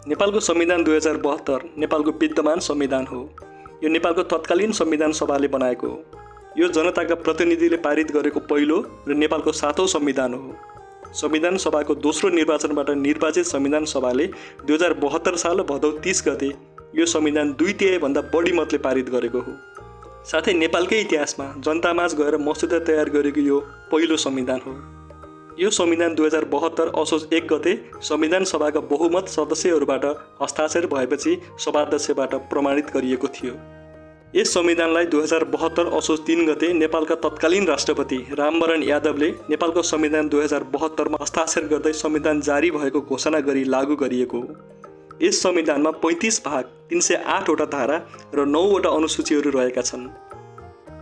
नेपालको संविधान 2072 नेपालको विद्यमान संविधान हो। यो नेपालको तत्कालीन संविधान सभाले बनाएको हो। यो जनताका प्रतिनिधिले पारित गरेको पहिलो र नेपालको 7औं संविधान हो। संविधान सभाको दोस्रो निर्वाचनबाट निर्वाचित संविधान सभाले 2072 साल भदौ 30 गते यो संविधान 2/3 भन्दा बढी मतले पारित गरेको हो। साथै नेपालकै इतिहासमा जनतामाझ गएर मसुदा तयार गरेको यो पहिलो संविधान हो। यो संविधान 2072 असोज 1 गते संविधान सभाका बहुमत सदस्यहरूबाट हस्ताक्षर भएपछि सभाध्यक्षबाट प्रमाणित गरिएको थियो। यस संविधानलाई 2072 असोज 3 गते नेपालका तत्कालीन राष्ट्रपति रामवरण यादवले नेपालको संविधान 2072 मा हस्ताक्षर गर्दै संविधान जारी भएको घोषणा गरी लागू गरिएको हो। यस संविधानमा 35 भाग, 308 वटा धारा र 9 वटा अनुसूचीहरू रहेका छन्।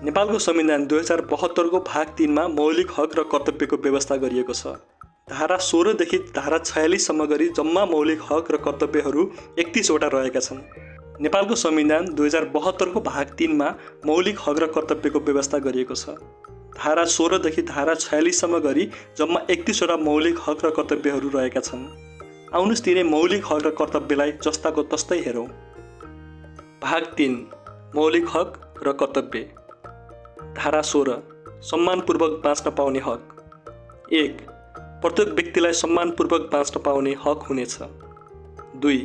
नेपालको संविधान 2072 को भाग 3 मा मौलिक हक र कर्तव्यको व्यवस्था गरिएको छ। धारा 16 देखि धारा 46 सम्म गरी जम्मा मौलिक हक र कर्तव्यहरू 31 वटा रहेका छन्। नेपालको संविधान 2072 को भाग 3 मा मौलिक हक र कर्तव्यको व्यवस्था गरिएको छ। धारा 16 देखि धारा 46 सम्म गरी जम्मा 31 वटा मौलिक हक र कर्तव्यहरू रहेका छन्। आउनुस् तिनै मौलिक हक र कर्तव्यलाई जस्ताको तस्तै हेरौँ। भाग 3 मौलिक हक र कर्तव्य। धारा 16 सम्मानपूर्वक बाँच्न पाउने हक। 1 प्रत्येक व्यक्तिलाई सम्मानपूर्वक बाँच्न पाउने हक हुनेछ। 2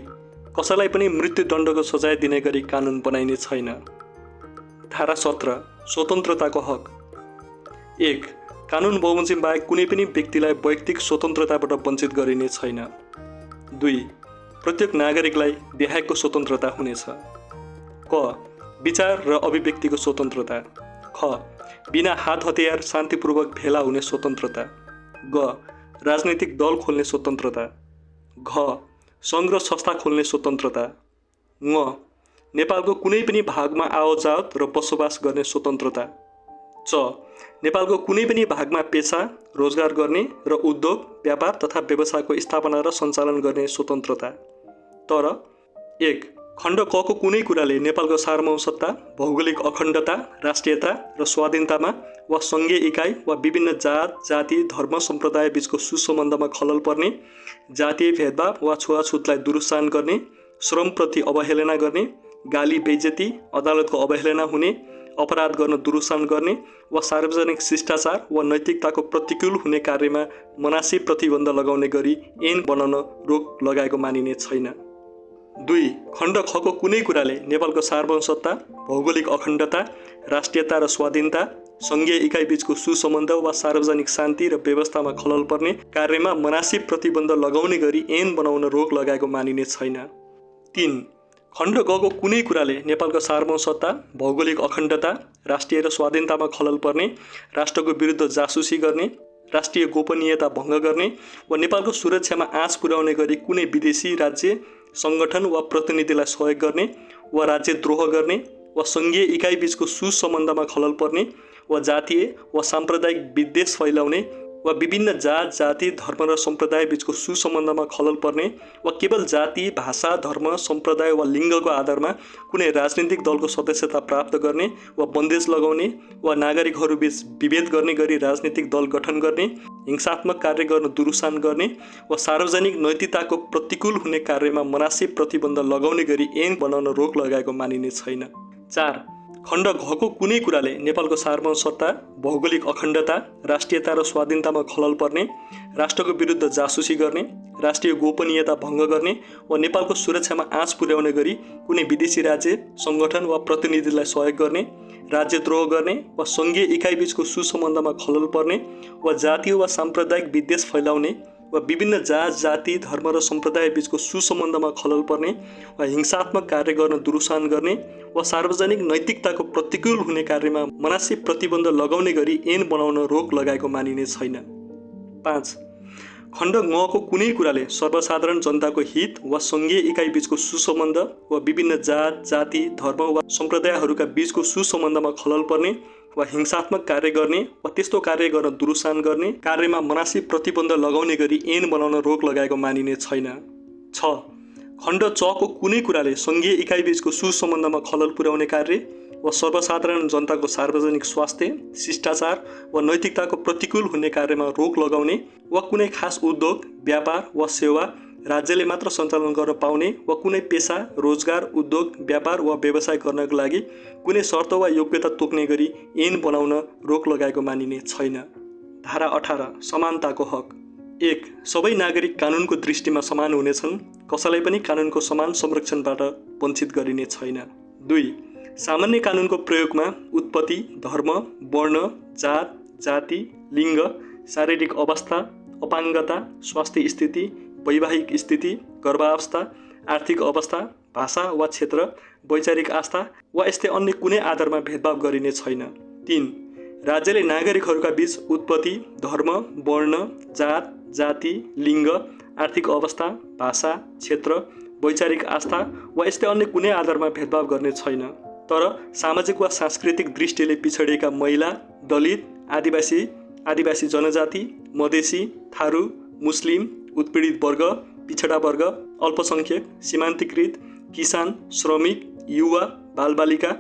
कसैलाई पनि मृत्युदण्डको सजाय दिने गरी कानुन बनाइने छैन। धारा 17 स्वतन्त्रताको हक। 1 कानुन बमोजिम बाहेक कुनै पनि व्यक्तिलाई वैयक्तिक स्वतन्त्रताबाट वञ्चित गरिने छैन। 2 प्रत्येक नागरिकलाई देहायको स्वतन्त्रता हुनेछ। क विचार र अभिव्यक्तिको स्वतन्त्रता। ख बिना हात हतियार शान्तिपूर्वक भेला हुने स्वतन्त्रता। ग राजनैतिक दल खोल्ने स्वतन्त्रता। घ सङ्घ र संस्था खोल्ने स्वतन्त्रता। ङ नेपालको कुनै पनि भागमा आवतजावत र बसोबास गर्ने स्वतन्त्रता। च नेपालको कुनै पनि भागमा पेसा, रोजगार गर्ने र उद्योग, व्यापार तथा व्यवसायको स्थापना र सञ्चालन गर्ने स्वतन्त्रता। तर 1 खण्ड क को कुनै कुराले नेपालको सार्वभौमसत्ता, भौगोलिक अखण्डता, राष्ट्रियता र स्वाधीनतामा वा सङ्घीय इकाइ वा विभिन्न जात, जाति, धर्म, सम्प्रदाय बीचको सुसम्बन्धमा खलल पर्ने, जातीय भेदभाव वा छुवाछुतलाई दुरुत्साहन गर्ने, श्रमप्रति अवहेलना गर्ने, गाली बेइज्जती, अदालतको अवहेलना हुने, अपराध गर्न दुरुत्साहन गर्ने वा सार्वजनिक शिष्टाचार वा नैतिकताको प्रतिकूल हुने कार्यमा मनासी प्रतिबन्ध लगाउने गरी ऐन बनाउन रोक लगाएको मानिने छैन। 2 खण्ड ख को कुनै कुराले नेपालको सार्वभौमसत्ता, भौगोलिक अखण्डता, राष्ट्रियता र स्वाधीनता, सङ्घीय इकाइ बीचको सुसम्बन्ध वा सार्वजनिक शान्ति र व्यवस्थामा खलल पर्ने कार्यमा मनासी प्रतिबन्ध लगाउने गरी ऐन बनाउन रोक लगाएको मानिने छैन। 3 खण्ड ग को कुनै कुराले नेपालको सार्वभौमसत्ता, भौगोलिक अखण्डता, राष्ट्रिय र स्वाधीनतामा खलल पर्ने, राष्ट्रको विरुद्ध जासुसी गर्ने, राष्ट्रिय गोपनीयता भङ्ग गर्ने वा नेपालको सुरक्षामा आँच पुर्याउने गरी कुनै विदेशी राज्य, सङ्गठन वा प्रतिनिधिलाई सहयोग गर्ने वा राज्यद्रोह गर्ने वा सङ्घीय इकाइ बीचको सुसम्बन्धमा खलल पर्ने वा जातीय वा साम्प्रदायिक विद्वेष फैलाउने वा विभिन्न जात, जाति, धर्म र सम्प्रदाय बीचको सुसम्बन्धमा खलल पर्ने वा केवल जाति, भाषा, धर्म, सम्प्रदाय वा लिङ्गको आधारमा कुनै राजनीतिक दलको सदस्यता प्राप्त गर्ने वा बन्देज लगाउने वा नागरिकहरूबीच विभेद गर्ने गरी राजनीतिक दल गठन गर्ने, हिंसात्मक कार्य गर्न दुरुत्साहन गर्ने वा सार्वजनिक नैतिकताको प्रतिकूल हुने कार्यमा मनासी प्रतिबन्ध लगाउने गरी ऐन बनाउन रोक लगाएको मानिने छैन। 4 खण्ड घ को कुनै कुराले नेपालको सार्वभौमसत्ता, भौगोलिक अखण्डता, राष्ट्रियता र स्वाधीनतामा खलल पर्ने, राष्ट्रको विरुद्ध जासुसी गर्ने, राष्ट्रिय गोपनीयता भङ्ग गर्ने वा नेपालको सुरक्षामा आँच पुर्याउने गरी कुनै विदेशी राज्य, सङ्गठन वा प्रतिनिधिलाई सहयोग गर्ने, राज्यद्रोह गर्ने वा सङ्घीय इकाइ बीचको सुसम्बन्धमा खलल पर्ने वा जातीय वा साम्प्रदायिक विद्वेष फैलाउने वा विभिन्न जात, जाति, धर्म र सम्प्रदाय बीचको सुसम्बन्धमा खलल पर्ने वा हिंसात्मक कार्य गर्न दुरुत्साहन गर्ने वा सार्वजनिक नैतिकताको प्रतिकूल हुने कार्यमा मनासी प्रतिबन्ध लगाउने गरी ऐन बनाउन रोक लगाएको मानिने छैन। 5 खण्ड ङ को कुनै कुराले सर्वसाधारण जनताको हित वा सङ्घीय इकाइ बीचको सुसम्बन्ध वा विभिन्न जात, जाति, धर्म वा सम्प्रदायहरूका बीचको सुसम्बन्धमा खलल पर्ने वा हिंसात्मक कार्य गर्ने वा त्यस्तो कार्य गर्न दुरुत्साहन गर्ने कार्यमा मनासी प्रतिबन्ध लगाउने गरी ऐन बनाउन रोक लगाएको मानिने छैन। 6 खण्ड च को कुनै कुराले सङ्घीय इकाइ बीचको सुसम्बन्धमा खलल पुर्याउने कार्य वा सर्वसाधारण जनताको सार्वजनिक स्वास्थ्य, शिष्टाचार वा नैतिकताको प्रतिकूल हुने कार्यमा रोक लगाउने वा कुनै खास उद्योग, व्यापार वा सेवा राज्यले मात्र सञ्चालन गर्न पाउने वा कुनै पेसा, रोजगार, उद्योग, व्यापार वा व्यवसाय गर्नको लागि कुनै शर्त वा योग्यता तोक्ने गरी ऐन बनाउन रोक लगाएको मानिने छैन। धारा 18 समानताको हक। 1. सबै नागरिक कानुनको दृष्टिमा समान हुनेछन्, कसैलाई पनि कानुनको समान संरक्षणबाट वञ्चित गरिने छैन। 2. सामान्य कानुनको प्रयोगमा उत्पत्ति, धर्म, वर्ण, जात, जाति, लिङ्ग, शारीरिक अवस्था, अपाङ्गता, स्वास्थ्य स्थिति, वैवाहिक स्थिति, गर्भावस्था, आर्थिक अवस्था, भाषा वा क्षेत्र, वैचारिक आस्था वा यस्तै अन्य कुनै आधारमा भेदभाव गरिने छैन। 3. राज्यले नागरिकहरूका बीच उत्पत्ति, धर्म, वर्ण, जात, जाति, लिङ्ग, आर्थिक अवस्था, भाषा, क्षेत्र, वैचारिक आस्था वा यस्तै अन्य कुनै आधारमा भेदभाव गर्ने छैन। तर सामाजिक वा सांस्कृतिक दृष्टिले पिछडिएका महिला, दलित, आदिवासी जनजाति, मधेसी, थारू, मुस्लिम, उत्पीडित वर्ग, पिछडा वर्ग, अल्पसङ्ख्यक, सीमान्तकृत, किसान, श्रमिक, युवा, बालबालिका,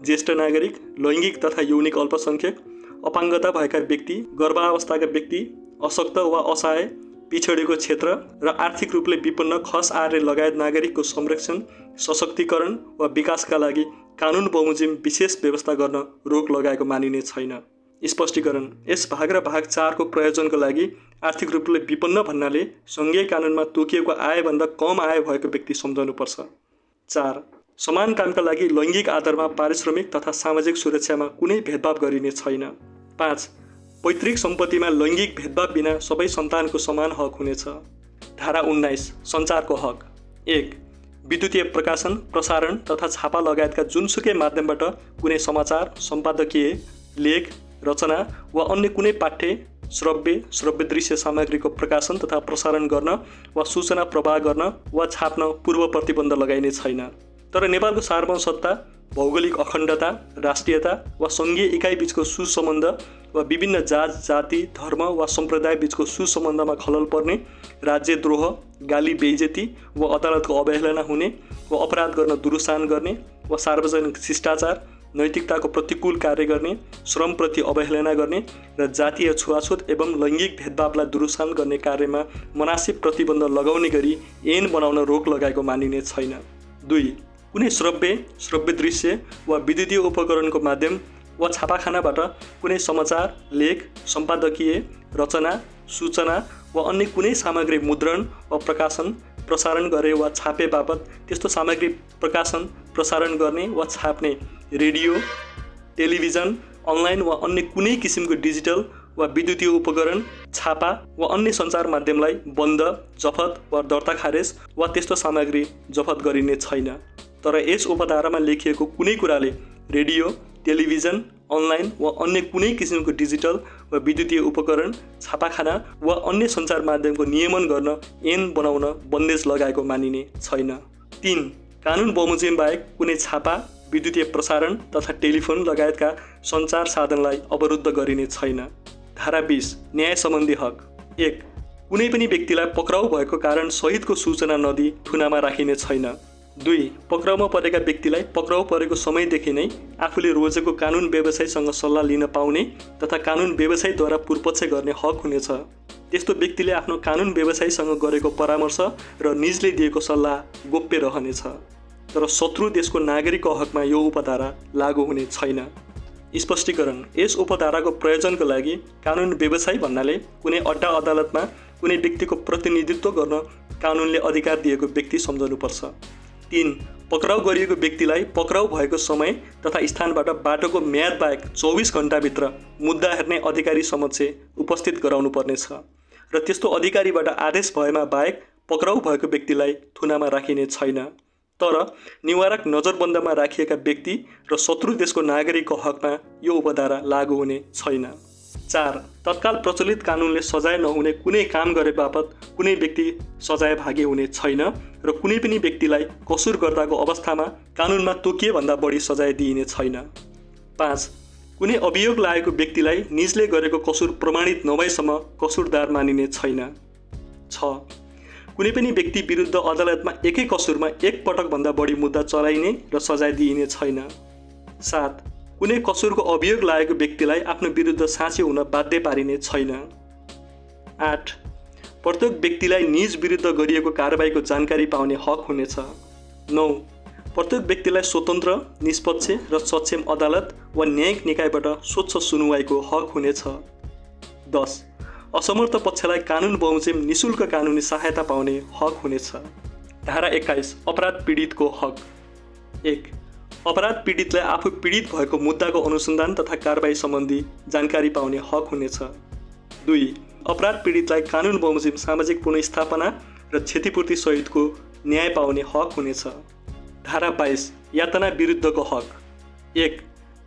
ज्येष्ठ नागरिक, लैङ्गिक तथा यौनिक अल्पसङ्ख्यक, अपाङ्गता भएका व्यक्ति, गर्भावस्थाका व्यक्ति, अशक्त वा असहाय, पिछडिएको क्षेत्र र आर्थिक रूपले विपन्न खस आर्य लगायत नागरिकको संरक्षण, सशक्तिकरण वा विकासका लागि कानुन बमोजिम विशेष व्यवस्था गर्न रोक लगाएको मानिने छैन। स्पष्टीकरण। यस भाग र भाग 4 को प्रयोजनको लागि आर्थिक रूपले विपन्न भन्नाले सङ्घीय कानुनमा तोकिएको आयभन्दा कम आय भएको व्यक्ति सम्झाउनुपर्छ। 4. समान कामका लागि लैङ्गिक आधारमा पारिश्रमिक तथा सामाजिक सुरक्षामा कुनै भेदभाव गरिने छैन। 5. पैतृक सम्पत्तिमा लैङ्गिक भेदभाव बिना सबै सन्तानको समान हक हुनेछ। धारा 19 सञ्चारको हक। 1. विद्युतीय प्रकाशन, प्रसारण तथा छापा लगायतका जुनसुकै माध्यमबाट कुनै समाचार, सम्पादकीय, लेख, रचना वा अन्य कुनै पाठ्य, श्रव्य दृश्य सामग्रीको प्रकाशन तथा प्रसारण गर्न वा सूचना प्रवाह गर्न वा छाप्न पूर्व प्रतिबन्ध लगाइने छैन। तर नेपालको सार्वभौमसत्ता, भौगोलिक अखण्डता, राष्ट्रियता वा सङ्घीय इकाइ बीचको सुसम्बन्ध वा विभिन्न जात, जाति, धर्म वा सम्प्रदाय बीचको सुसम्बन्धमा खलल पर्ने, राज्यद्रोह, गाली बेइज्जती वा अदालतको अवहेलना हुने वा अपराध गर्न दुरुसान गर्ने वा सार्वजनिक शिष्टाचार, नैतिकताको प्रतिकूल कार्य गर्ने, श्रमप्रति अवहेलना गर्ने र जातीय छुवाछुत एवं लैङ्गिक भेदभावलाई दुरुसान गर्ने कार्यमा मनासिब प्रतिबन्ध लगाउने गरी ऐन बनाउन रोक लगाएको मानिने छैन। 2. कुनै श्रव्य दृश्य वा विद्युतीय उपकरणको माध्यम वा छापाखानाबाट कुनै समाचार, लेख, सम्पादकीय, रचना, सूचना वा अन्य कुनै सामग्री मुद्रण वा प्रकाशन, प्रसारण गरे वा छापे बापत त्यस्तो सामग्री प्रकाशन, प्रसारण गर्ने वा छाप्ने रेडियो, टेलिभिजन, अनलाइन वा अन्य कुनै किसिमको डिजिटल वा विद्युतीय उपकरण, छापा वा अन्य सञ्चार माध्यमलाई बन्द, जफत वा दर्ता खारेज वा त्यस्तो सामग्री जफत गरिने छैन। तर यस उपधारामा लेखिएको कुनै कुराले रेडियो, टेलिभिजन, अनलाइन वा अन्य कुनै किसिमको डिजिटल वा विद्युतीय उपकरण, छापाखाना वा अन्य सञ्चार माध्यमको नियमन गर्न ऐन बनाउन बन्देज लगाएको मानिने छैन। 3. कानुन बमोजिम बाहेक कुनै छापा, विद्युतीय प्रसारण तथा टेलिफोन लगायतका सञ्चार साधनलाई अवरुद्ध गरिने छैन। धारा 20 न्याय सम्बन्धी हक। 1. कुनै पनि व्यक्तिलाई पक्राउ भएको कारण सहितको सूचना नदिई थुनामा राखिने छैन। 2. पक्राउमा परेका व्यक्तिलाई पक्राउ परेको समयदेखि नै आफूले रोजेको कानुन व्यवसायीसँग सल्लाह लिन पाउने तथा कानुन व्यवसायीद्वारा पूर्वपक्ष गर्ने हक हुनेछ। त्यस्तो व्यक्तिले आफ्नो कानुन व्यवसायीसँग गरेको परामर्श र निजले दिएको सल्लाह गोप्य रहनेछ। तर शत्रु देशको नागरिकको हकमा यो उपधारा लागू हुने छैन। स्पष्टीकरण। यस उपधाराको प्रयोजनको लागि कानुन व्यवसायी भन्नाले कुनै अड्डा अदालतमा कुनै व्यक्तिको प्रतिनिधित्व गर्न कानुनले अधिकार दिएको व्यक्ति सम्झनुपर्छ। 3. पक्राउ गरिएको व्यक्तिलाई पक्राउ भएको समय तथा स्थानबाट बाटोको म्याद बाहेक 24 घण्टाभित्र मुद्दा हेर्ने अधिकारी समक्ष उपस्थित गराउनु पर्नेछ र त्यस्तो अधिकारीबाट आदेश भएमा बाहेक पक्राउ भएको व्यक्तिलाई थुनामा राखिने छैन। तर निवारक नजरबन्दमा राखिएका व्यक्ति र शत्रु देशको नागरिकको हकमा यो उपधारा लागू हुने छैन। 4. तत्काल प्रचलित कानुनले सजाय नहुने कुनै काम गरे बापत कुनै व्यक्ति सजाय भागी हुने छैन र कुनै पनि व्यक्तिलाई कसुर गर्दाको अवस्थामा कानुनमा तोकिए भन्दा बढी सजाय दिइने छैन। 5. कुनै अभियोग लागेको व्यक्तिलाई निजले गरेको कसुर प्रमाणित नभएसम्म कसुरदार मानिने छैन। 6. कुनै पनि व्यक्ति विरुद्ध अदालतमा एकै कसुरमा एक पटकभन्दा बढी मुद्दा चलाइने र सजाय दिइने छैन। 7. कुनै कसुरको अभियोग लागेको व्यक्तिलाई आफ्नो विरुद्ध साँची हुन बाध्य पारिने छैन। 8. प्रत्येक व्यक्तिलाई निज विरुद्ध गरिएको कारबाहीको जानकारी पाउने हक हुनेछ। 9. प्रत्येक व्यक्तिलाई स्वतन्त्र, निष्पक्ष र सक्षम अदालत वा न्यायिक निकायबाट स्वच्छ सुनुवाईको हक हुनेछ। 10. असमर्थ पक्षलाई कानुन बमोजिम निशुल्क कानुनी सहायता पाउने हक हुनेछ। धारा 21 अपराध पीडितको हक। 1. अपराध पीडितलाई आफू पीडित भएको मुद्दाको अनुसन्धान तथा कारबाही सम्बन्धी जानकारी पाउने हक हुनेछ। 2. अपराध पीडितलाई कानुन बमोजिम सामाजिक पुनर्स्थापना र क्षतिपूर्ति सहितको न्याय पाउने हक हुनेछ। धारा 22 यातना विरुद्धको हक। 1.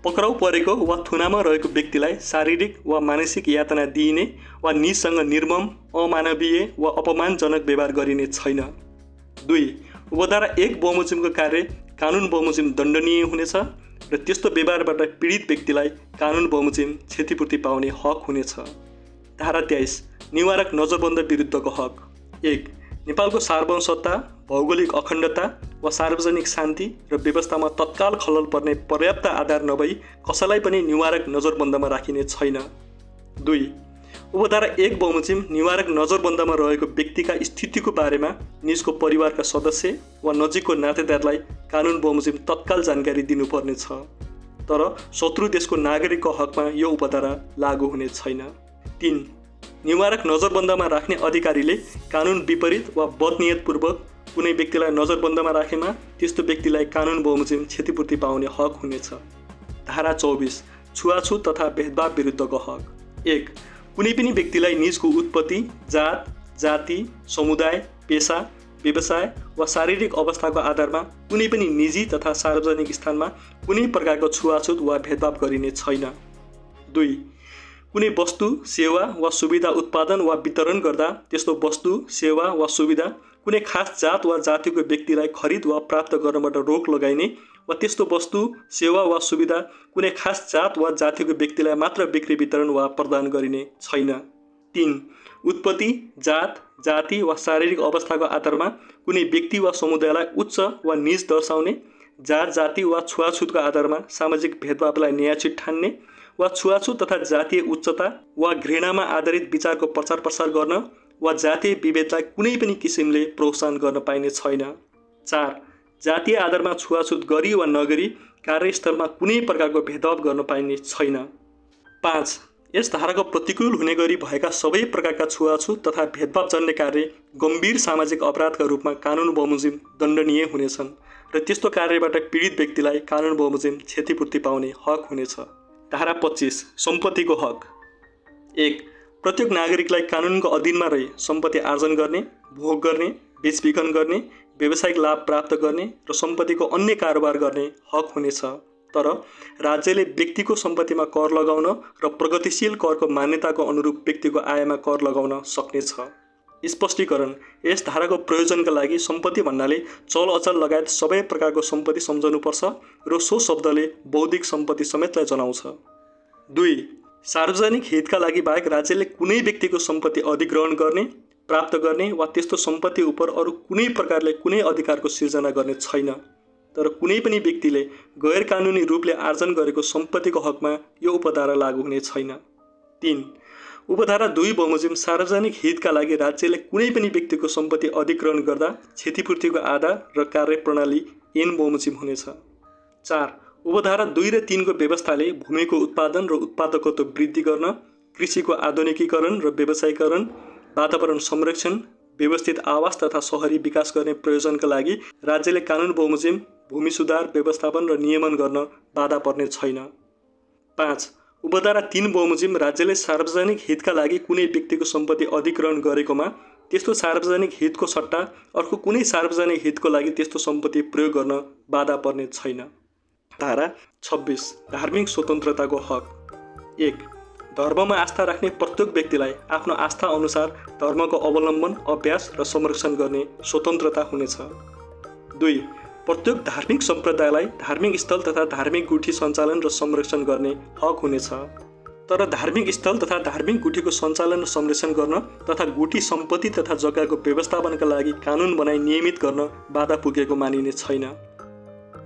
पक्राउ परेको वा थुनामा रहेको व्यक्तिलाई शारीरिक वा मानसिक यातना दिइने वा निजसँग निर्मम, अमानवीय वा अपमानजनक व्यवहार गरिने छैन। 2. उपधारा 1 बमोजिमको कार्य कानुन बमोजिम दण्डनीय हुनेछ र त्यस्तो व्यवहारबाट पीडित व्यक्तिलाई कानुन बमोजिम क्षतिपूर्ति पाउने हक हुनेछ। धारा 23 निवारक नजरबन्द विरुद्धको हक। 1. नेपालको सार्वभौमसत्ता, भौगोलिक अखण्डता वा सार्वजनिक शान्ति र व्यवस्थामा तत्काल खलल पर्ने पर्याप्त आधार नभई कसैलाई पनि निवारक नजरबन्दमा राखिने छैन। 2. उपधारा 1 बमोजिम निवारक नजरबन्दमा रहेको व्यक्तिका स्थितिको बारेमा निजको परिवारका सदस्य वा नजिकको नातेदारलाई कानुन बमोजिम तत्काल जानकारी दिनुपर्ने छ, तर शत्रु देशको नागरिकको हकमा यो उपधारा लागू हुने छैन। 3. निवारक नजरबन्दमा राख्ने अधिकारीले कानुन विपरीत वा बदनियतपूर्वक कुनै व्यक्तिलाई नजरबन्दमा राखेमा त्यस्तो व्यक्तिलाई कानुन बमोजिम क्षतिपूर्ति पाउने हक हुनेछ। धारा 24 छुवाछुत तथा भेदभाव विरुद्धको हक। 1. कुनै पनि व्यक्तिलाई निजको उत्पत्ति, जात, जाति, समुदाय, पेसा, व्यवसाय वा शारीरिक अवस्थाको आधारमा कुनै पनि निजी तथा सार्वजनिक स्थानमा कुनै प्रकारको छुवाछुत वा भेदभाव गरिने छैन। 2. कुनै वस्तु, सेवा वा सुविधा उत्पादन वा वितरण गर्दा त्यस्तो वस्तु, सेवा वा सुविधा कुनै खास जात वा जातिको व्यक्तिलाई खरिद वा प्राप्त गर्नबाट रोक लगाइने वा त्यस्तो वस्तु, सेवा वा सुविधा कुनै खास जात वा जातिको व्यक्तिलाई मात्र बिक्री वितरण वा प्रदान गरिने छैन। 3. उत्पत्ति, जात, जाति वा शारीरिक अवस्थाको आधारमा कुनै व्यक्ति वा समुदायलाई उच्च वा नीच दर्शाउने, जात, जाति वा छुवाछुतको आधारमा सामाजिक भेदभावलाई न्यायोचित ठान्ने वा छुवाछुत तथा जातीय उच्चता वा घृणामा आधारित विचारको प्रचार प्रसार गर्न वा जातीय विभेदलाई कुनै पनि किसिमले प्रोत्साहन गर्न पाइने छैन। 4. जातीय आधारमा छुवाछुत गरी वा नगरी कार्यस्थलमा कुनै प्रकारको भेदभाव गर्न पाइने छैन। 5. यस धाराको प्रतिकूल हुने गरी भएका सबै प्रकारका छुवाछुत तथा भेदभाव जन्य कार्य गम्भीर सामाजिक अपराधका रूपमा कानुन बमोजिम दण्डनीय हुनेछन् र त्यस्तो कार्यबाट पीडित व्यक्तिलाई कानुन बमोजिम क्षतिपूर्ति पाउने हक हुनेछ। धारा 25 सम्पत्तिको हक। 1. प्रत्येक नागरिकलाई कानुनको अधीनमा रही सम्पत्ति आर्जन गर्ने, भोग गर्ने, बेचबिखन गर्ने, व्यावसायिक लाभ प्राप्त गर्ने र सम्पत्तिको अन्य कारोबार गर्ने हक हुनेछ, तर राज्यले व्यक्तिको सम्पत्तिमा कर लगाउन र प्रगतिशील करको मान्यताको अनुरूप व्यक्तिको आयमा कर लगाउन सक्नेछ। स्पष्टीकरण यस धाराको प्रयोजनका लागि सम्पत्ति भन्नाले चल अचल लगायत सबै प्रकारको सम्पत्ति सम्झनुपर्छ र सो शब्दले बौद्धिक सम्पत्ति समेतलाई जनाउँछ। 2. सार्वजनिक हितका लागि बाहेक राज्यले कुनै व्यक्तिको सम्पत्ति अधिग्रहण गर्ने, प्राप्त गर्ने वा त्यस्तो सम्पत्ति उप अरू कुनै प्रकारले कुनै अधिकारको सिर्जना गर्ने छैन, तर कुनै पनि व्यक्तिले गैर कानुनी रूपले आर्जन गरेको सम्पत्तिको हकमा यो उपधारा लागू हुने छैन। 3. उपधारा 2 बमोजिम सार्वजनिक हितका लागि राज्यले कुनै पनि व्यक्तिको सम्पत्ति अधिग्रहण गर्दा क्षतिपूर्तिको आधार र कार्यप्रणाली ऐन बमोजिम हुनेछ। 4. उपधारा 2 र 3 को व्यवस्थाले भूमिको उत्पादन र उत्पादकत्व वृद्धि गर्न, कृषिको आधुनिकीकरण र व्यवसायीकरण, वातावरण संरक्षण, व्यवस्थित आवास तथा शहरी विकास गर्ने प्रयोजनका लागि राज्यले कानुन बमोजिम भूमि सुधार, व्यवस्थापन र नियमन गर्न बाधा पर्ने छैन। 5. उपधारा 3 बमोजिम राज्यले सार्वजनिक हितका लागि कुनै व्यक्तिको सम्पत्ति अधिग्रहण गरेकोमा त्यस्तो सार्वजनिक हितको सट्टा अर्को कुनै सार्वजनिक हितको लागि त्यस्तो सम्पत्ति प्रयोग गर्न बाधा पर्ने छैन। धारा 26 धार्मिक स्वतन्त्रताको हक। 1. धर्ममा आस्था राख्ने प्रत्येक व्यक्तिलाई आफ्नो आस्था अनुसार धर्मको अवलम्बन, अभ्यास र संरक्षण गर्ने स्वतन्त्रता हुनेछ। 2. प्रत्येक धार्मिक सम्प्रदायलाई धार्मिक स्थल तथा धार्मिक गुठी सञ्चालन र संरक्षण गर्ने हक हुनेछ, तर धार्मिक स्थल तथा धार्मिक गुठीको सञ्चालन र संरक्षण गर्न तथा गुठी सम्पत्ति तथा जग्गाको व्यवस्थापनका लागि कानुन बनाई नियमित गर्न बाधा पुगेको मानिने छैन।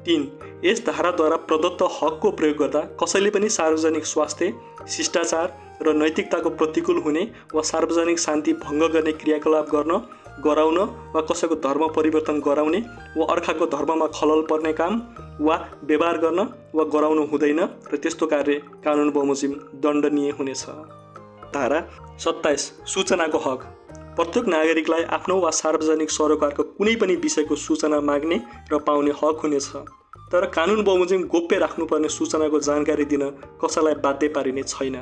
3. यस धाराद्वारा प्रदत्त हकको प्रयोग गर्दा कसैले पनि सार्वजनिक स्वास्थ्य, शिष्टाचार, र नैतिकताको प्रतिकूल हुने वा सार्वजनिक शान्ति भङ्ग गर्ने क्रियाकलाप गर्न, गराउन वा कसैको धर्म परिवर्तन गराउने वा अर्काको धर्ममा खलल पर्ने काम वा व्यवहार गर्न वा गराउनु हुँदैन र त्यस्तो कार्य कानुन बमोजिम दण्डनीय हुनेछ। धारा 27 सूचनाको हक। प्रत्येक नागरिकलाई आफ्नो वा सार्वजनिक सरोकारको कुनै पनि विषयको सूचना माग्ने र पाउने हक हुनेछ, तर कानुन बमोजिम गोप्य राख्नुपर्ने सूचनाको जानकारी दिन कसैलाई बाध्य पारिने छैन।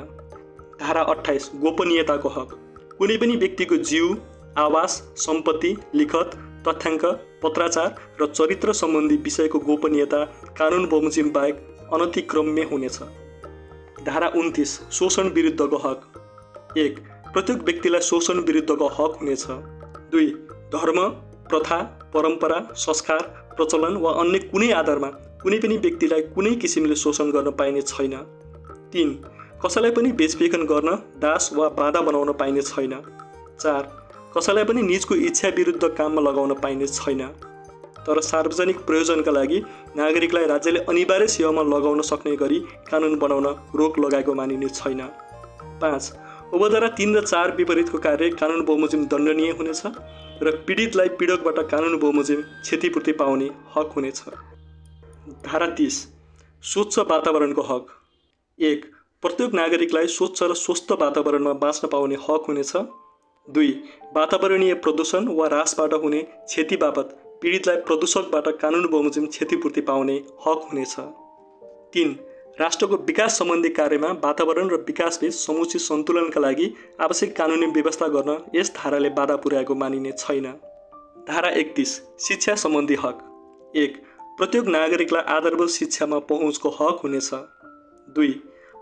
धारा 28 गोपनीयताको हक। कुनै पनि व्यक्तिको जीव, आवास, सम्पत्ति, लिखत, तथ्याङ्क, पत्राचार र चरित्र सम्बन्धी विषयको गोपनीयता कानुन बमोजिम बाहेक अनतिक्रम्य हुनेछ। धारा 29 शोषण विरुद्धको हक। 1 प्रत्येक व्यक्तिलाई शोषण विरुद्धको हक हुनेछ। 2 धर्म, प्रथा, परम्परा, संस्कार, प्रचलन वा अन्य कुनै आधारमा कुनै पनि व्यक्तिलाई कुनै किसिमले शोषण गर्न पाइने छैन। 3 कसैलाई पनि बेचबिखन गर्न, दास वा बाधा बनाउन पाइने छैन। 4 कसैलाई पनि निजको इच्छा विरुद्ध काममा लगाउन पाइने छैन, तर सार्वजनिक प्रयोजनका लागि नागरिकलाई राज्यले अनिवार्य सेवामा लगाउन सक्ने गरी कानुन बनाउन रोक लगाएको मानिने छैन। 5 उपधारा 3 र 4 विपरीतको कार्य कानुन बमोजिम दण्डनीय हुनेछ र पीडितलाई पीडकबाट कानुन बमोजिम क्षतिपूर्ति पाउने हक हुनेछ। धारा 30 स्वच्छ वातावरणको हक। 1 प्रत्येक नागरिकलाई स्वच्छ र स्वस्थ वातावरणमा बाँच्न पाउने हक हुनेछ। 2 वातावरणीय प्रदूषण वा ह्रासबाट हुने क्षति बापत पीडितलाई प्रदूषकबाट कानुन बमोजिम क्षतिपूर्ति पाउने हक हुनेछ। 3 राष्ट्रको विकास सम्बन्धी कार्यमा वातावरण र विकासबीच समुचित सन्तुलनका लागि आवश्यक कानुनी व्यवस्था गर्न यस धाराले बाधा पुर्याएको मानिने छैन। धारा 31 शिक्षा सम्बन्धी हक। 1 प्रत्येक नागरिकलाई आधारभूत शिक्षामा पहुँचको हक हुनेछ। 2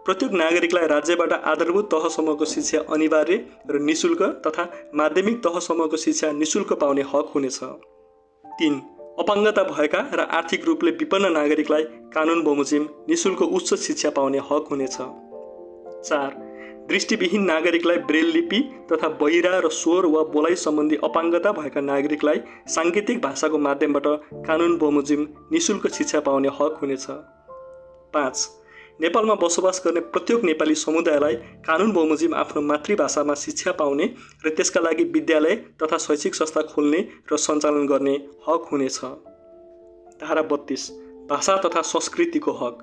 प्रत्येक नागरिकलाई राज्यबाट आधारभूत तहसम्मको शिक्षा अनिवार्य र निशुल्क तथा माध्यमिक तहसम्मको शिक्षा निशुल्क पाउने हक हुनेछ। 3 अपाङ्गता भएका र आर्थिक रूपले विपन्न नागरिकलाई कानुन बमोजिम निशुल्क उच्च शिक्षा पाउने हक हुनेछ। 4 दृष्टिविहीन नागरिकलाई ब्रेल लिपि तथा बहिरा र स्वर वा बोलाइ सम्बन्धी अपाङ्गता भएका नागरिकलाई साङ्केतिक भाषाको माध्यमबाट कानुन बमोजिम निशुल्क शिक्षा पाउने हक हुनेछ। 5 नेपालमा बसोबास गर्ने प्रत्येक नेपाली समुदायलाई कानुन बमोजिम आफ्नो मातृभाषामा शिक्षा पाउने र त्यसका लागि विद्यालय तथा शैक्षिक संस्था खोल्ने र सञ्चालन गर्ने हक हुनेछ। धारा 32 भाषा तथा संस्कृतिको हक।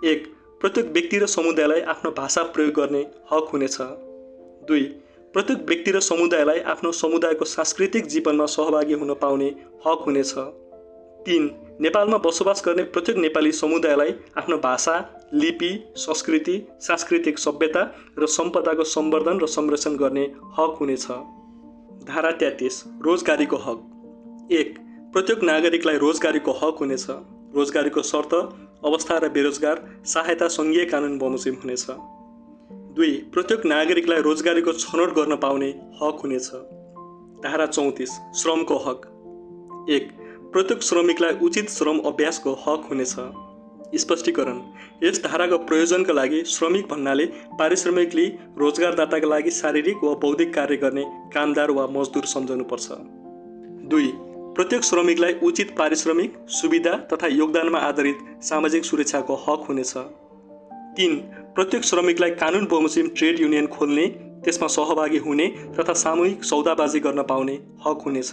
1 प्रत्येक व्यक्ति र समुदायलाई आफ्नो भाषा प्रयोग गर्ने हक हुनेछ। 2 प्रत्येक व्यक्ति र समुदायलाई आफ्नो समुदायको सांस्कृतिक जीवनमा सहभागी हुन पाउने हक हुनेछ। 3 नेपालमा बसोबास गर्ने प्रत्येक नेपाली समुदायलाई आफ्नो भाषा, लिपि, संस्कृति, सांस्कृतिक सभ्यता र सम्पदाको सम्वर्धन र संरक्षण गर्ने हक हुनेछ। धारा 33 रोजगारीको हक। 1 प्रत्येक नागरिकलाई रोजगारीको हक हुनेछ। रोजगारीको शर्त, अवस्था र बेरोजगार सहायता सङ्घीय कानुन बमोजिम हुनेछ। 2 प्रत्येक नागरिकलाई रोजगारीको छनौट गर्न पाउने हक हुनेछ। धारा 34 श्रमको हक। 1 प्रत्येक श्रमिकलाई उचित श्रम अभ्यासको हक हुनेछ। स्पष्टीकरण यस धाराको प्रयोजनका लागि श्रमिक भन्नाले पारिश्रमिक लिई रोजगारदाताका लागि शारीरिक वा बौद्धिक कार्य गर्ने कामदार वा मजदुर सम्झनुपर्छ। 2 प्रत्येक श्रमिकलाई उचित पारिश्रमिक, सुविधा तथा योगदानमा आधारित सामाजिक सुरक्षाको हक हुनेछ। 3 प्रत्येक श्रमिकलाई कानुन बमोजिम ट्रेड युनियन खोल्ने, त्यसमा सहभागी हुने तथा सामूहिक सौदाबाजी गर्न पाउने हक हुनेछ।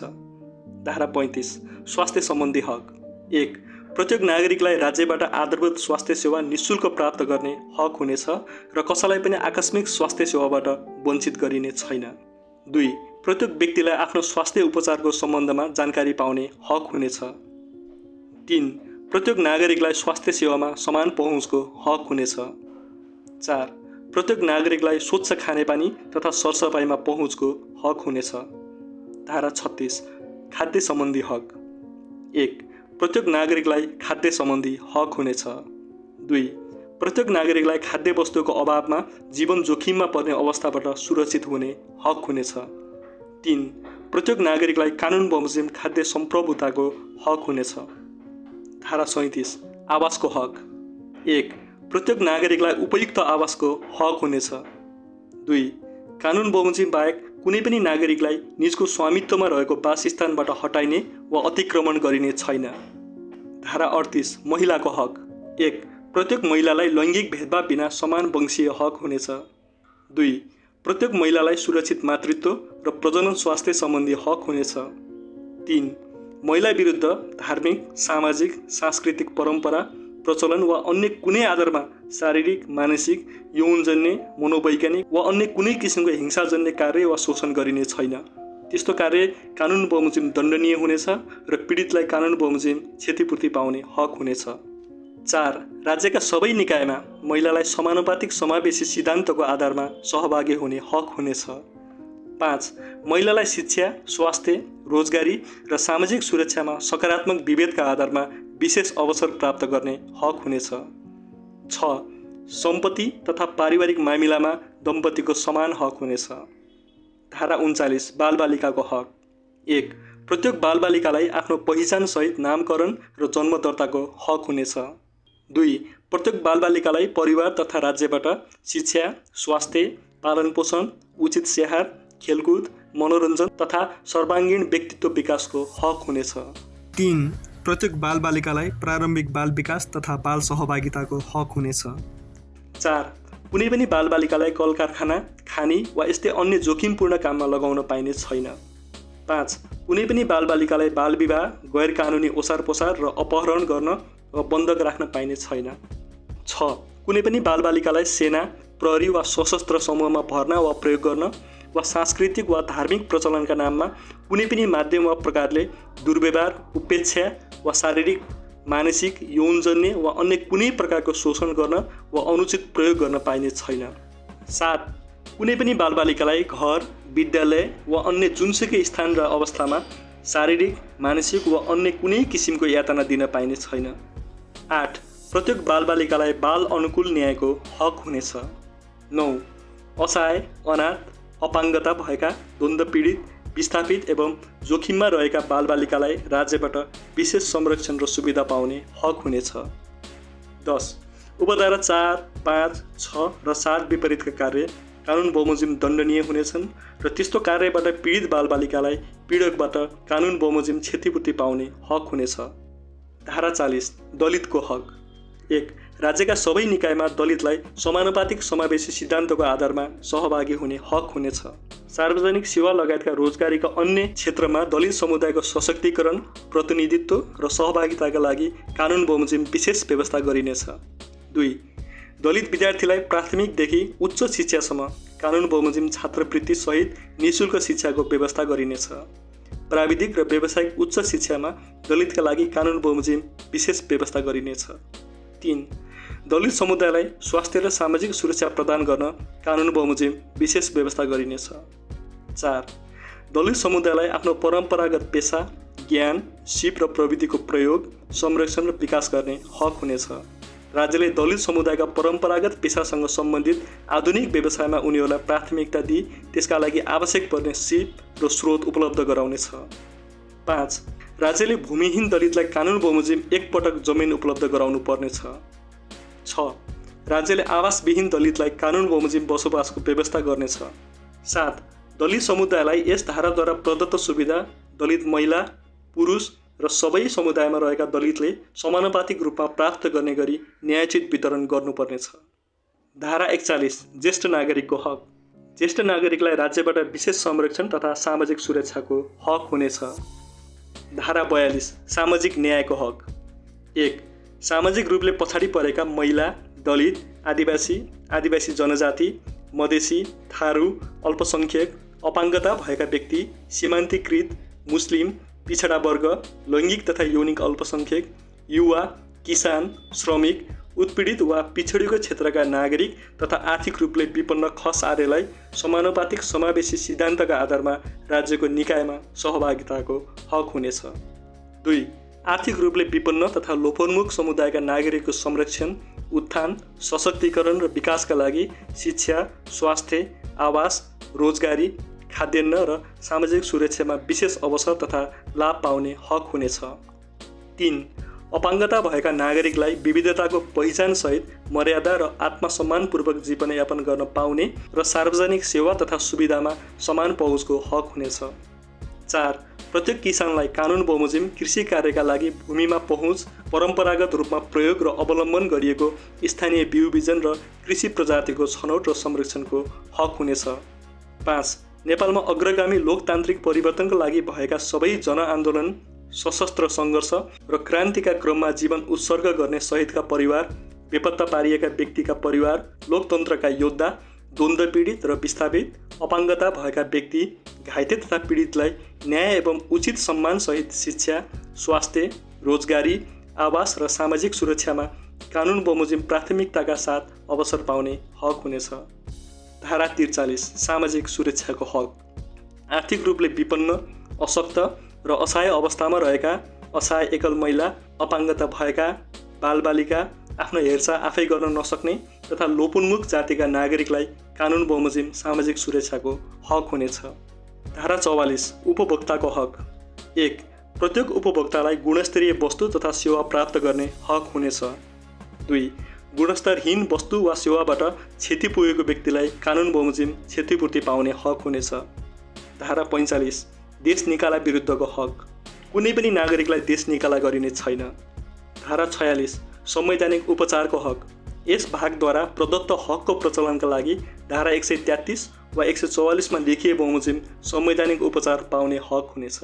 धारा 35 स्वास्थ्य सम्बन्धी हक। 1 प्रत्येक नागरिकलाई राज्यबाट आधारभूत स्वास्थ्य सेवा निशुल्क प्राप्त गर्ने हक हुनेछ र कसैलाई पनि आकस्मिक स्वास्थ्य सेवाबाट वञ्चित गरिने छैन। 2 प्रत्येक व्यक्तिलाई आफ्नो स्वास्थ्य उपचारको सम्बन्धमा जानकारी पाउने हक हुनेछ। 3 प्रत्येक नागरिकलाई स्वास्थ्य सेवामा समान पहुँचको हक हुनेछ। 4 प्रत्येक नागरिकलाई स्वच्छ खानेपानी तथा सरसफाइमा पहुँचको हक हुनेछ। धारा 36 खाद्य सम्बन्धी हक। 1 प्रत्येक नागरिकलाई खाद्य सम्बन्धी हक हुनेछ। 2 प्रत्येक नागरिकलाई खाद्य वस्तुको अभावमा जीवन जोखिममा पर्ने अवस्थाबाट सुरक्षित हुने हक हुनेछ। 3 प्रत्येक नागरिकलाई कानुन बमोजिम खाद्य सम्प्रभुताको हक हुनेछ। धारा 37 आवासको हक। 1 प्रत्येक नागरिकलाई उपयुक्त आवासको हक हुनेछ। 2 कानुन बमोजिम बाहेक कुनै पनि नागरिकलाई निजको स्वामित्वमा रहेको वासस्थानबाट हटाइने वा अतिक्रमण गरिने छैन। धारा 38 महिलाको हक। 1 प्रत्येक महिलालाई लैङ्गिक भेदभाव बिना समान वंशीय हक हुनेछ। 2. प्रत्येक महिलालाई सुरक्षित मातृत्व र प्रजनन स्वास्थ्य सम्बन्धी हक हुनेछ। 3. महिला विरुद्ध धार्मिक, सामाजिक, सांस्कृतिक परम्परा, प्रचलन वा अन्य कुनै आधारमा शारीरिक, मानसिक, यौनजन्य, मनोवैज्ञानिक वा अन्य कुनै किसिमको हिंसाजन्य कार्य वा शोषण गरिने छैन। त्यस्तो कार्य कानुन बमोजिम दण्डनीय हुनेछ र पीडितलाई कानुन बमोजिम क्षतिपूर्ति पाउने हक हुनेछ। 4. राज्यका सबै निकायमा महिलालाई समानुपातिक समावेशी सिद्धान्तको आधारमा सहभागी हुने हक हुनेछ। 5. महिलालाई शिक्षा, स्वास्थ्य, रोजगारी र सामाजिक सुरक्षामा सकारात्मक विभेदका आधारमा विशेष अवसर प्राप्त गर्ने हक हुनेछ। 6. सम्पत्ति तथा पारिवारिक मामिलामा दम्पतिको समान हक हुनेछ। धारा 39 बालबालिकाको हक। 1. प्रत्येक बालबालिकालाई आफ्नो पहिचानसहित नामकरण र जन्म दर्ताको हक हुनेछ। 2. प्रत्येक बालबालिकालाई परिवार तथा राज्यबाट शिक्षा, स्वास्थ्य, पालनपोषण, उचित स्याहार, खेलकुद, मनोरञ्जन तथा सर्वाङ्गीण व्यक्तित्व विकासको हक हुनेछ। 3. प्रत्येक बालबालिकालाई प्रारम्भिक बाल विकास तथा बाल सहभागिताको हक हुनेछ। 4. कुनै पनि बालबालिकालाई कल कारखाना, खानी वा यस्तै अन्य जोखिमपूर्ण काममा लगाउन पाइने छैन। 5. कुनै पनि बालबालिकालाई बालविवाह, गैर कानुनी ओसार पोसार र अपहरण गर्न वा बन्धक राख्न पाइने छैन। 6. कुनै पनि बालबालिकालाई सेना, प्रहरी वा सशस्त्र समूहमा भर्ना वा प्रयोग गर्न वा सांस्कृतिक वा धार्मिक प्रचलनका नाममा कुनै पनि माध्यम वा प्रकारले दुर्व्यवहार, उपेक्षा वा शारीरिक, मानसिक, यौनजन्य वा अन्य कुनै प्रकारको शोषण गर्न वा अनुचित प्रयोग गर्न पाइने छैन। 7. कुनै पनि बालबालिकालाई घर, विद्यालय वा अन्य जुनसुकै स्थान र अवस्थामा शारीरिक, मानसिक वा अन्य कुनै किसिमको यातना दिन पाइने छैन। 8. प्रत्येक बालबालिकालाई बाल अनुकूल न्यायको हक हुनेछ। 9. असहाय, अनाथ, अपाङ्गता भएका, द्वन्द्व पीडित, विस्थापित एवं जोखिममा रहेका बालबालिकालाई राज्यबाट विशेष संरक्षण र सुविधा पाउने हक हुनेछ। 10. उपधारा 4, 5, 6 र 7 विपरीतका कार्य कानुन बमोजिम दण्डनीय हुनेछन् र त्यस्तो कार्यबाट पीडित बालबालिकालाई पीडकबाट कानुन बमोजिम क्षतिपूर्ति पाउने हक हुनेछ। धारा 40 दलितको हक। 1. राज्यका सबै निकायमा दलितलाई समानुपातिक समावेशी सिद्धान्तको आधारमा सहभागी हुने हक हुनेछ। सार्वजनिक सेवा लगायतका रोजगारीका अन्य क्षेत्रमा दलित समुदायको सशक्तिकरण, प्रतिनिधित्व र सहभागिताका लागि कानुन बमोजिम विशेष व्यवस्था गरिनेछ। 2. दलित विद्यार्थीलाई प्राथमिकदेखि उच्च शिक्षासम्म कानुन बमोजिम छात्रवृत्ति सहित निःशुल्क शिक्षाको व्यवस्था गरिनेछ। प्राविधिक र व्यावसायिक उच्च शिक्षामा दलितका लागि कानुन बमोजिम विशेष व्यवस्था गरिनेछ। 3. दलित समुदायलाई स्वास्थ्य र सामाजिक सुरक्षा प्रदान गर्न कानुन बमोजिम विशेष व्यवस्था गरिनेछ। 4. दलित समुदायलाई आफ्नो परम्परागत पेसा, ज्ञान, सिप र प्रविधिको प्रयोग, संरक्षण र विकास गर्ने हक हुनेछ। राज्यले दलित समुदायका परम्परागत पेसासँग सम्बन्धित आधुनिक व्यवसायमा उनीहरूलाई प्राथमिकता दिई त्यसका लागि आवश्यक पर्ने सिप र स्रोत उपलब्ध गराउनेछ। 5. राज्यले भूमिहीन दलितलाई कानुन बमोजिम एकपटक जमिन उपलब्ध गराउनु पर्नेछ। 6. राज्यले आवासविहीन दलितलाई कानुन बमोजिम बसोबासको व्यवस्था गर्नेछ। 7. दलित समुदायलाई यस धाराद्वारा प्रदत्त सुविधा दलित महिला, पुरुष र सबै समुदायमा रहेका दलितले समानुपातिक रूपमा प्राप्त गर्ने गरी न्यायोचित वितरण गर्नुपर्नेछ। धारा 41 ज्येष्ठ नागरिकको हक। ज्येष्ठ नागरिकलाई राज्यबाट विशेष संरक्षण तथा सामाजिक सुरक्षाको हक हुनेछ। धारा 42 सामाजिक न्यायको हक। 1. सामाजिक रूपले पछाडि परेका महिला, दलित, आदिवासी जनजाति, मधेसी, थारू, अल्पसङ्ख्यक, अपाङ्गता भएका व्यक्ति, सीमान्तकृत, मुस्लिम, पिछडा वर्ग, लैङ्गिक तथा यौनिक अल्पसङ्ख्यक, युवा, किसान, श्रमिक, उत्पीडित वा पिछडिएको क्षेत्रका नागरिक तथा आर्थिक रूपले विपन्न खस आर्यलाई समानुपातिक समावेशी सिद्धान्तका आधारमा राज्यको निकायमा सहभागिताको हक हुनेछ। 2. आर्थिक रूपले विपन्न तथा लोपोन्मुख समुदायका नागरिकको संरक्षण, उत्थान, सशक्तिकरण र विकासका लागि शिक्षा, स्वास्थ्य, आवास, रोजगारी, खाद्यान्न र सामाजिक सुरक्षामा विशेष अवसर तथा लाभ पाउने हक हुनेछ। 3. अपाङ्गता भएका नागरिकलाई विविधताको पहिचानसहित मर्यादा र आत्मसम्मानपूर्वक जीवनयापन गर्न पाउने र सार्वजनिक सेवा तथा सुविधामा समान पहुँचको हक हुनेछ। 4. प्रत्येक किसानलाई कानुन बमोजिम कृषि कार्यका लागि भूमिमा पहुँच, परम्परागत रूपमा प्रयोग र अवलम्बन गरिएको स्थानीय बिउ बिजन र कृषि प्रजातिको छनौट र संरक्षणको हक हुनेछ। 5. नेपालमा अग्रगामी लोकतान्त्रिक परिवर्तनका लागि भएका सबै जनआन्दोलन, सशस्त्र सङ्घर्ष र क्रान्तिका क्रममा जीवन उत्सर्ग गर्ने शहीदका परिवार, बेपत्ता पारिएका व्यक्तिका परिवार, लोकतन्त्रका योद्धा, द्वन्द्व पीडित र विस्थापित, अपाङ्गता भएका व्यक्ति, घाइते तथा पीडितलाई न्याय एवं उचित सम्मानसहित शिक्षा, स्वास्थ्य, रोजगारी, आवास र सामाजिक सुरक्षामा कानुन बमोजिम प्राथमिकताका साथ अवसर पाउने हक हुनेछ। धारा 43 सामाजिक सुरक्षाको हक। आर्थिक रूपले विपन्न, अशक्त र असहाय अवस्थामा रहेका, असहाय एकल महिला, अपाङ्गता भएका, बालबालिका, आफ्नो हेरचाह आफै गर्न नसक्ने तथा लोपोन्मुख जातिका नागरिकलाई कानुन बमोजिम सामाजिक सुरक्षाको हक हुनेछ। धारा 44 उपभोक्ताको हक। 1. प्रत्येक उपभोक्तालाई गुणस्तरीय वस्तु तथा सेवा प्राप्त गर्ने हक हुनेछ। 2. गुणस्तरहीन वस्तु वा सेवाबाट क्षति पुगेको व्यक्तिलाई कानुन बमोजिम क्षतिपूर्ति पाउने हक हुनेछ। धारा 45 देश निकाला विरुद्धको हक। कुनै पनि नागरिकलाई देश निकाला गरिने छैन। धारा 46 संवैधानिक उपचारको हक। यस भागद्वारा प्रदत्त हकको प्रचलनका लागि धारा 133 वा 144 मा लेखिए बमोजिम संवैधानिक उपचार पाउने हक हुनेछ।